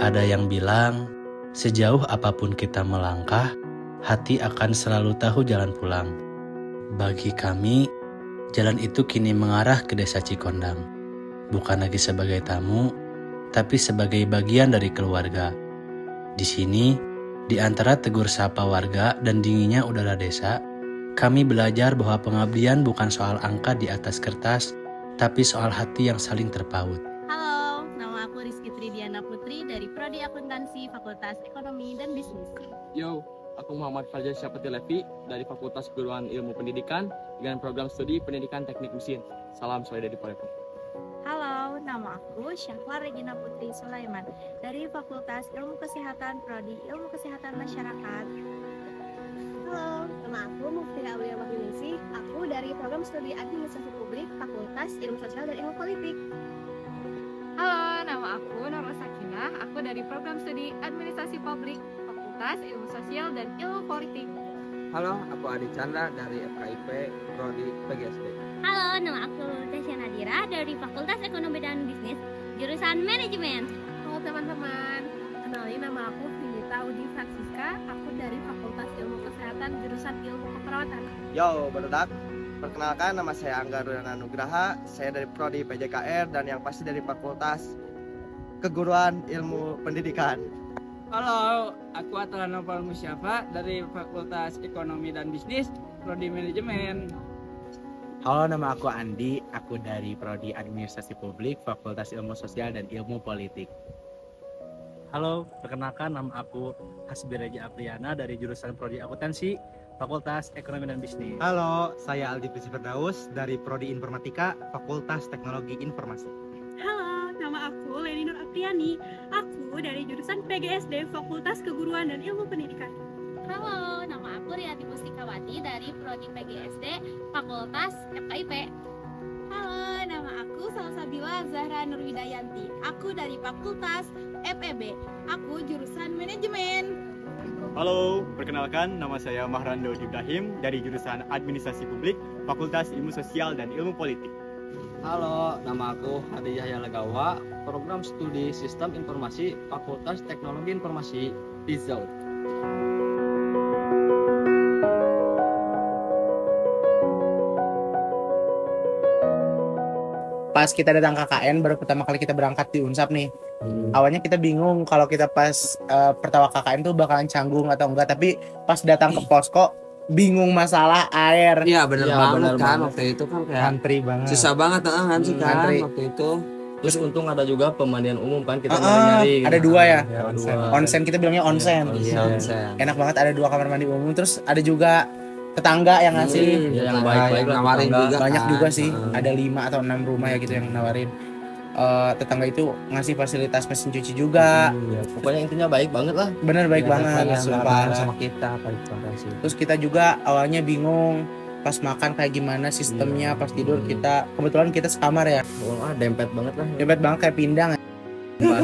Ada yang bilang, sejauh apapun kita melangkah, hati akan selalu tahu jalan pulang. Bagi kami, jalan itu kini mengarah ke desa Cikondang. Bukan lagi sebagai tamu, tapi sebagai bagian dari keluarga. Di sini, di antara tegur sapa warga dan dinginnya udara desa, kami belajar bahwa pengabdian bukan soal angka di atas kertas, tapi soal hati yang saling terpaut. Halo, nama aku Rizky Tridiana Putri dari Prodi Akuntansi Fakultas Ekonomi dan Bisnis. Yo, aku Muhammad Fajar Syafati Levi dari Fakultas Keguruan Ilmu Pendidikan dengan program studi Pendidikan Teknik Mesin. Salam solidaritas dari Polepo. Halo, nama aku Syahla Regina Putri Sulaiman dari Fakultas Ilmu Kesehatan Prodi Ilmu Kesehatan Masyarakat. Halo, nama aku Muftiha Aulia Wahyuningsih. Aku dari program studi Administrasi Publik Fakultas Ilmu Sosial dan Ilmu Politik. Halo, nama aku Nurul Sakinah. Aku dari program studi Administrasi Publik Fakultas Ilmu Sosial dan Ilmu Politik. Halo, aku Adi Chandra dari FKIP Prodi PGSD. Halo, nama aku Tasya Nadira dari Fakultas Ekonomi dan Bisnis, jurusan Manajemen. Halo teman-teman, kenalin nama aku Vinita Udi Francisca. Aku dari Fakultas Ilmu Kesehatan, jurusan Ilmu Keperawatan. Yo, barudak. Perkenalkan, nama saya Angga Rudana Nugraha. Saya dari Prodi PJKR dan yang pasti dari Fakultas Keguruan Ilmu Pendidikan. Halo, aku Atalana Nopal Musyafa dari Fakultas Ekonomi dan Bisnis, Prodi Manajemen. Halo, nama aku Andi. Aku dari Prodi Administrasi Publik, Fakultas Ilmu Sosial dan Ilmu Politik. Halo, perkenalkan nama aku Hasbi Reja Apriana dari jurusan Prodi Akuntansi, Fakultas Ekonomi dan Bisnis. Halo, saya Aldi Prisi Firdaus dari Prodi Informatika, Fakultas Teknologi Informasi. Halo, nama aku Leni Nur Apriani. Aku dari jurusan PGSD, Fakultas Keguruan dan Ilmu Pendidikan. Halo, nama aku Riyati Mustikawati dari Prodi PGSD, Fakultas FKIP. Halo, nama aku Salsabila Zahra Nurwidayanti. Aku dari Fakultas FEB. Aku jurusan Manajemen. Halo, perkenalkan nama saya Mahrando Ibrahim dari jurusan Administrasi Publik, Fakultas Ilmu Sosial dan Ilmu Politik. Halo, nama aku Hadi Yahya Legawa, program studi Sistem Informasi, Fakultas Teknologi Informasi, PIZAUD. pas kita datang KKN baru pertama kali kita berangkat di Unsap nih. Awalnya kita bingung kalau kita pas pertama KKN tuh bakalan canggung atau enggak, tapi pas datang ke posko bingung masalah air. Iya bener banget kan waktu itu kan kayak ngantri banget. susah banget ngantri kan ngantri. waktu itu. Terus untung ada juga pemandian umum kan kita nyari-nyari. Ada 2 ya. Onsen Onsen kita bilangnya onsen. onsen. Enak banget, ada 2 kamar mandi umum. Terus ada juga tetangga yang ngasih. Yang baik-baik nawarin juga. Banyak kan. juga sih. Ada 5 atau 6 rumah ya gitu yang nawarin. Tetangga itu ngasih fasilitas mesin cuci juga. Ya, pokoknya intinya baik banget lah. Bener baik banget. Sumpah sama kita baik banget sih. Terus kita juga awalnya bingung pas makan kayak gimana sistemnya, pas tidur kita kebetulan kita sekamar ya. Dempet banget lah. Dempet banget kayak pindang.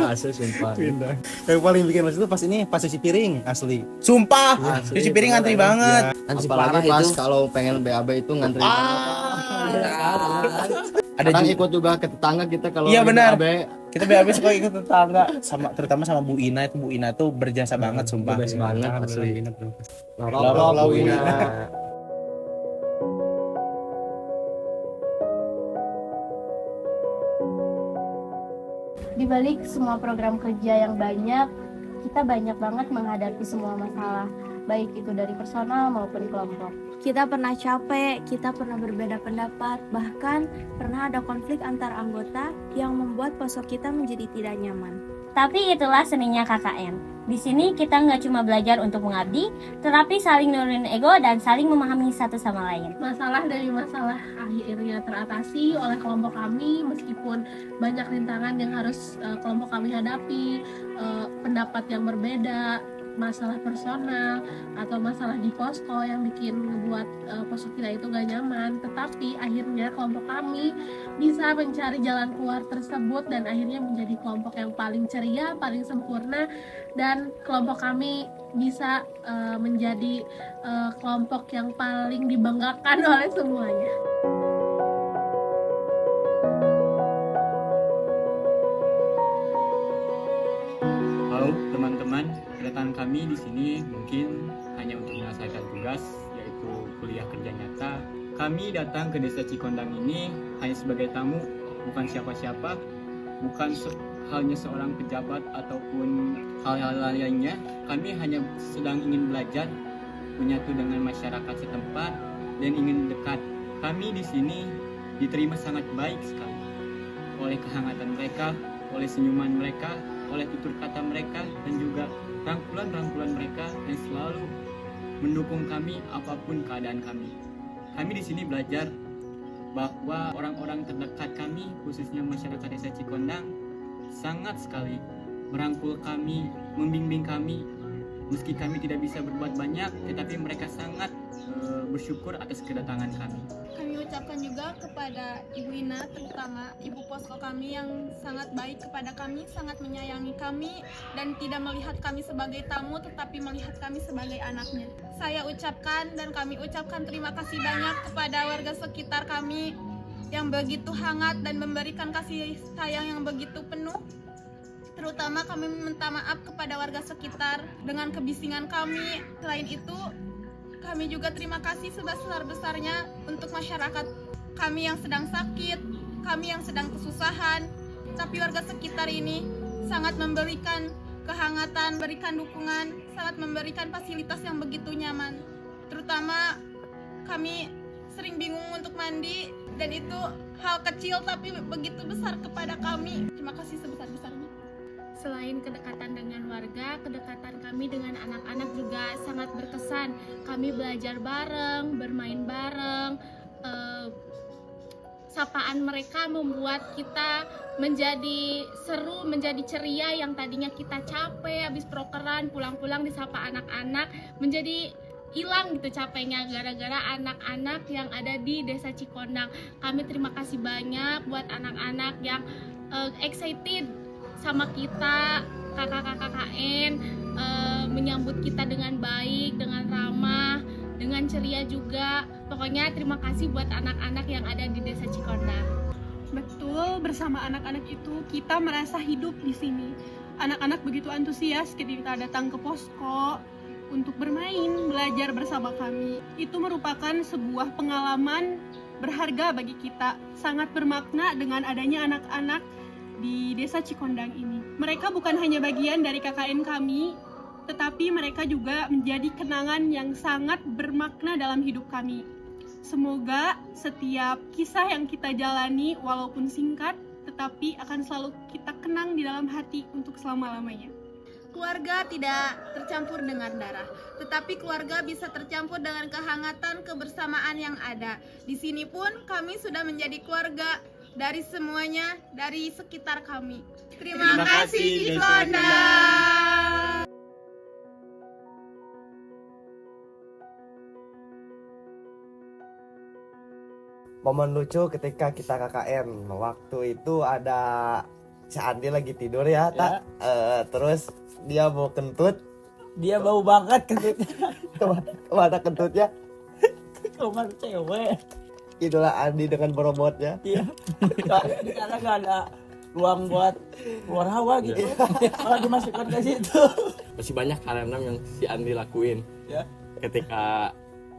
Asli sumpah. Pindah. Yang paling bikin males itu pas ini pas cuci piring asli. Sumpah, cuci piring ngantri banget. Apalagi pas kalau pengen BAB itu ngantri. Ada juga juga ikut juga ke tetangga kita kalau iya benar. BAB. Kita BAB suka ikut tetangga terutama sama Bu Ina itu. Bu Ina tuh berjasa banget sumpah. Best banget asli. Love Bu Ina. Di balik semua program kerja yang banyak, kita banyak banget menghadapi semua masalah, baik itu dari personal maupun kelompok. Kita pernah capek, kita pernah berbeda pendapat, bahkan pernah ada konflik antar anggota yang membuat posok kita menjadi tidak nyaman. Tapi itulah seninya KKN. Di sini kita nggak cuma belajar untuk mengabdi, tetapi saling nurunin ego dan saling memahami satu sama lain. Masalah dari masalah akhirnya teratasi oleh kelompok kami, meskipun banyak rintangan yang harus kelompok kami hadapi, pendapat yang berbeda, masalah personal atau masalah di posko yang bikin ngebuat posko kita itu gak nyaman, tetapi akhirnya kelompok kami bisa mencari jalan keluar tersebut dan akhirnya menjadi kelompok yang paling ceria, paling sempurna, dan kelompok kami bisa menjadi kelompok yang paling dibanggakan oleh semuanya. Halo teman-teman, kedatangan kami di sini mungkin hanya untuk menyelesaikan tugas, yaitu kuliah kerja nyata. Kami datang ke Desa Cikondang ini hanya sebagai tamu, bukan siapa-siapa, bukan halnya seorang pejabat ataupun hal-hal lainnya. Kami hanya sedang ingin belajar, menyatu dengan masyarakat setempat, dan ingin dekat. Kami di sini diterima sangat baik sekali oleh kehangatan mereka, oleh senyuman mereka, oleh tutur kata mereka, dan juga rangkulan-rangkulan mereka yang selalu mendukung kami apapun keadaan kami. Kami di sini belajar bahwa orang-orang terdekat kami, khususnya masyarakat Desa Cikondang, sangat sekali merangkul kami, membimbing kami. Meski kami tidak bisa berbuat banyak, tetapi mereka sangat bersyukur atas kedatangan kami. Kami ucapkan juga kepada Ibu Ina, terutama Ibu Posko kami yang sangat baik kepada kami, sangat menyayangi kami, dan tidak melihat kami sebagai tamu, tetapi melihat kami sebagai anaknya. Saya ucapkan dan kami ucapkan terima kasih banyak kepada warga sekitar kami yang begitu hangat dan memberikan kasih sayang yang begitu penuh. Terutama kami meminta maaf kepada warga sekitar dengan kebisingan kami. Selain itu, kami juga terima kasih sebesar-besarnya untuk masyarakat kami yang sedang sakit, kami yang sedang kesusahan. Tapi warga sekitar ini sangat memberikan kehangatan, memberikan dukungan, sangat memberikan fasilitas yang begitu nyaman. Terutama kami sering bingung untuk mandi, dan itu hal kecil tapi begitu besar kepada kami. Terima kasih sebesar-besarnya. Selain kedekatan dengan warga, kedekatan kami dengan anak-anak juga sangat berkesan. Kami belajar bareng, bermain bareng, sapaan mereka membuat kita menjadi seru, menjadi ceria. Yang tadinya kita capek habis prokeran, pulang-pulang disapa anak-anak, menjadi hilang gitu capeknya gara-gara anak-anak yang ada di Desa Cikondang. Kami terima kasih banyak buat anak-anak yang excited sama kita, kakak-kakak KKN, menyambut kita dengan baik, dengan ramah, dengan ceria juga. Pokoknya terima kasih buat anak-anak yang ada di Desa Cikondang. Betul, bersama anak-anak itu kita merasa hidup di sini. Anak-anak begitu antusias ketika datang ke posko untuk bermain, belajar bersama kami. Itu merupakan sebuah pengalaman berharga bagi kita, sangat bermakna dengan adanya anak-anak di Desa Cikondang ini. Mereka bukan hanya bagian dari KKN kami, tetapi mereka juga menjadi kenangan yang sangat bermakna dalam hidup kami. Semoga setiap kisah yang kita jalani walaupun singkat, tetapi akan selalu kita kenang di dalam hati untuk selama-lamanya. Keluarga tidak tercampur dengan darah, tetapi keluarga bisa tercampur dengan kehangatan kebersamaan yang ada. Di sini pun kami sudah menjadi keluarga dari semuanya, dari sekitar kami. Terima kasih Cikondang. Momen lucu ketika kita KKN. Waktu itu ada si Andi lagi tidur ya, tak? Terus dia mau kentut. Dia bau banget kentutnya. Kemana kentutnya? Kamar cewek. Itulah Andi dengan berobotnya. Iya. Di sana nggak ada ruang buat keluar hawa gitu. Malah dimasukkan ke situ. Masih banyak hal yang si Andi lakuin. Ya. Ketika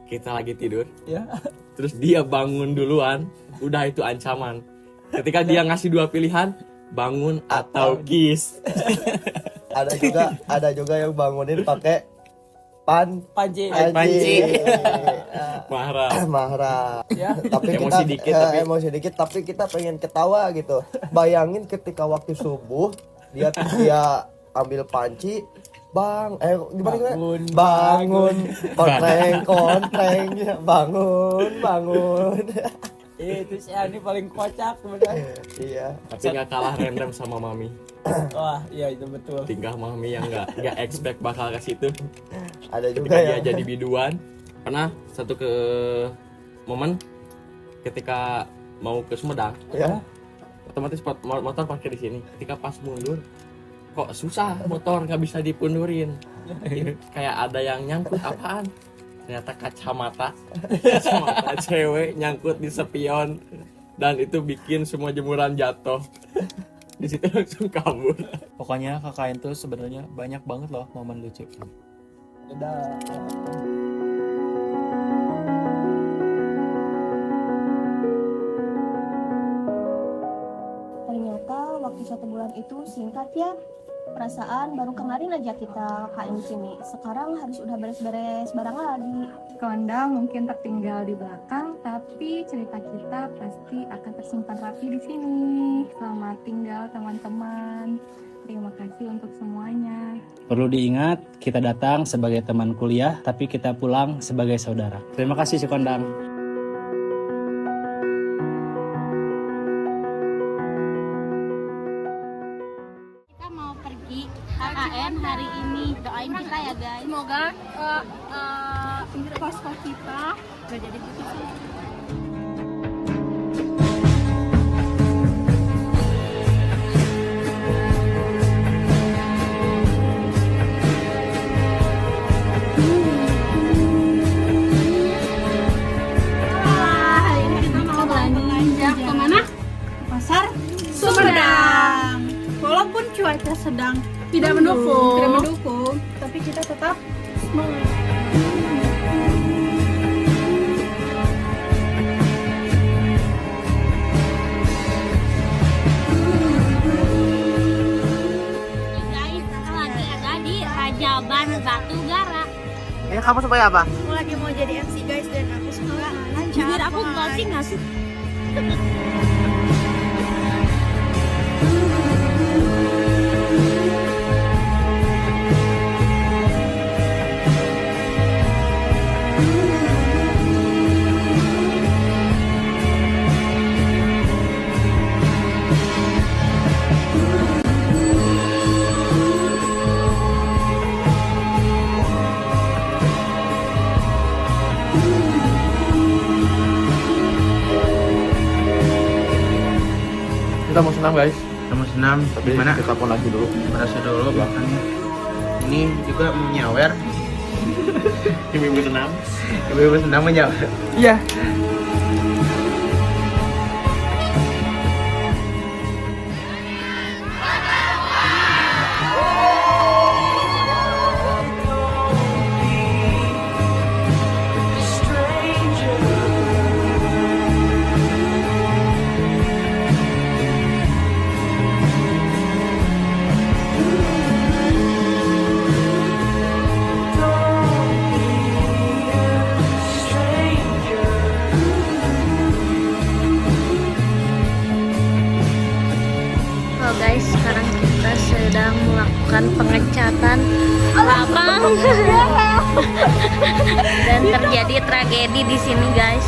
kita lagi tidur. Ya. Terus dia bangun duluan, udah itu ancaman. Ketika dia ngasih dua pilihan, bangun atau kiss. ada juga yang bangunin pakai panci. Marah. Ya. Tapi emosi dikit tapi kita pengen ketawa gitu. Bayangin ketika waktu subuh dia ambil panci, Bang, gimana? Bangun, kontreng, bangun. Itu si Andi paling kocak benar. Iya. Tapi nggak kalah random sama Mami. Wah, iya itu betul. Tingkah Mami yang nggak expect bakal ke situ. Ada juga ketika ya. Dia jadi biduan. Pernah satu ke momen ketika mau ke Sumedang. Ya. Otomatis motor parkir di sini. Ketika pas mundur, kok susah motor nggak bisa dipundurin. Kayak ada yang nyangkut apaan? Ternyata kacamata cewek nyangkut di spion dan itu bikin semua jemuran jatuh. Di situ langsung kabur. Pokoknya KKN tuh sebenarnya banyak banget loh momen lucu. Ternyata waktu 1 bulan itu singkat ya. Perasaan baru kemarin aja kita KKN di sini. Sekarang harus udah beres-beres barang lagi. Cikondang mungkin tertinggal di belakang, tapi cerita kita pasti akan tersimpan rapi di sini. Selamat tinggal teman-teman. Terima kasih untuk semuanya. Perlu diingat, kita datang sebagai teman kuliah, tapi kita pulang sebagai saudara. Terima kasih Cikondang. KKN hari ini, doain kita ya guys. Semoga posko kita gak jadi putus. Hari ini kita mau belanja kemana? Pasar Sumedang. Walaupun cuaca sedang tidak mendukung, tapi kita tetap semangat. Guys, kita lagi ada di Rajaban Batugara. Ini kamu supaya apa? Aku lagi mau jadi MC guys dan aku semoga lancar. Jujur aku closing nggak sih? Kita mau senam guys. Kita mau senam. Tapi mana? Kita pun lagi dulu. Merasa dulu belakangnya. Ini juga mau nyawer. Ibu-ibu senam. Ibu-ibu senam mau nyawer. Iya. guys, sekarang kita sedang melakukan pengecatan lapang dan terjadi tragedi di sini guys.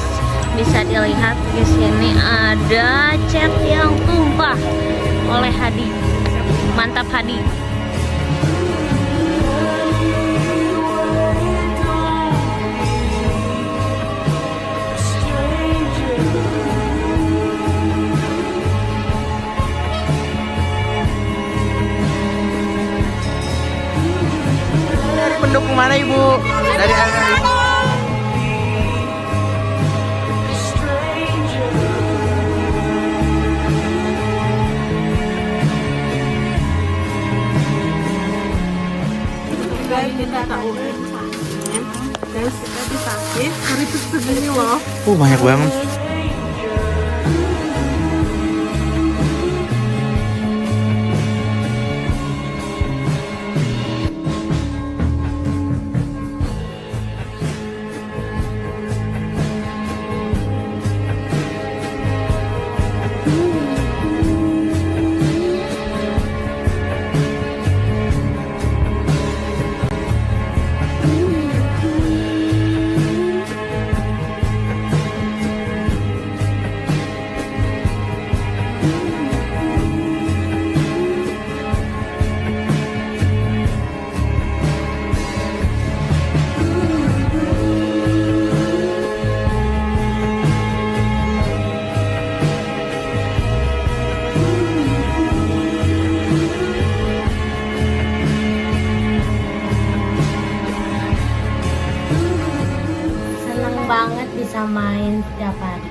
Bisa dilihat di sini ada cat yang tumpah oleh Hadi. Mantap Hadi. Pendukung mana ibu? Dari Angga. Kita tahu guys, kita disakit hari segini loh. Banyak banget. Banget bisa main setiap hari.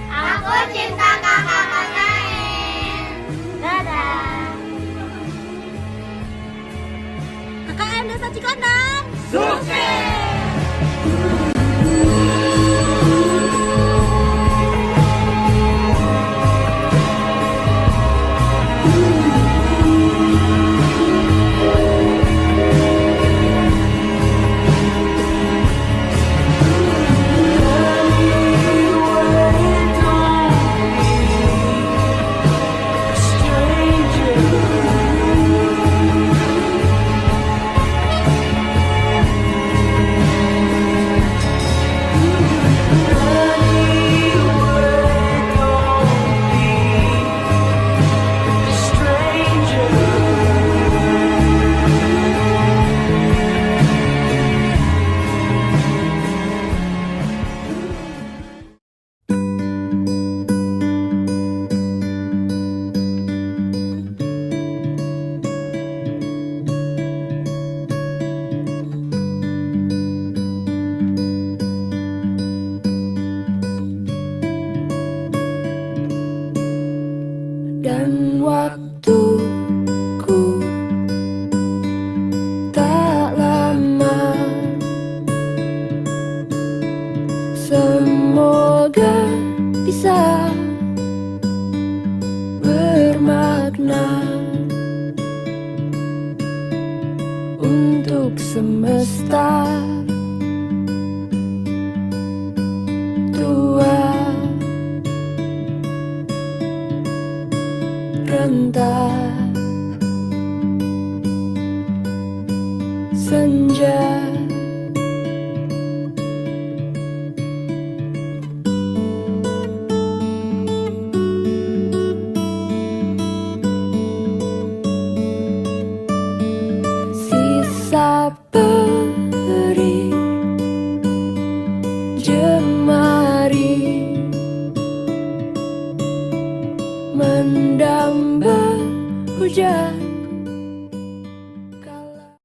Aku cinta kakak KKN. Dadah. KKN Desa Cikondang. Sukses. Dan waktuku tak lama, semoga bisa bermakna untuk semesta tua. Rentah senja, sisa peri jemari mendamba hujan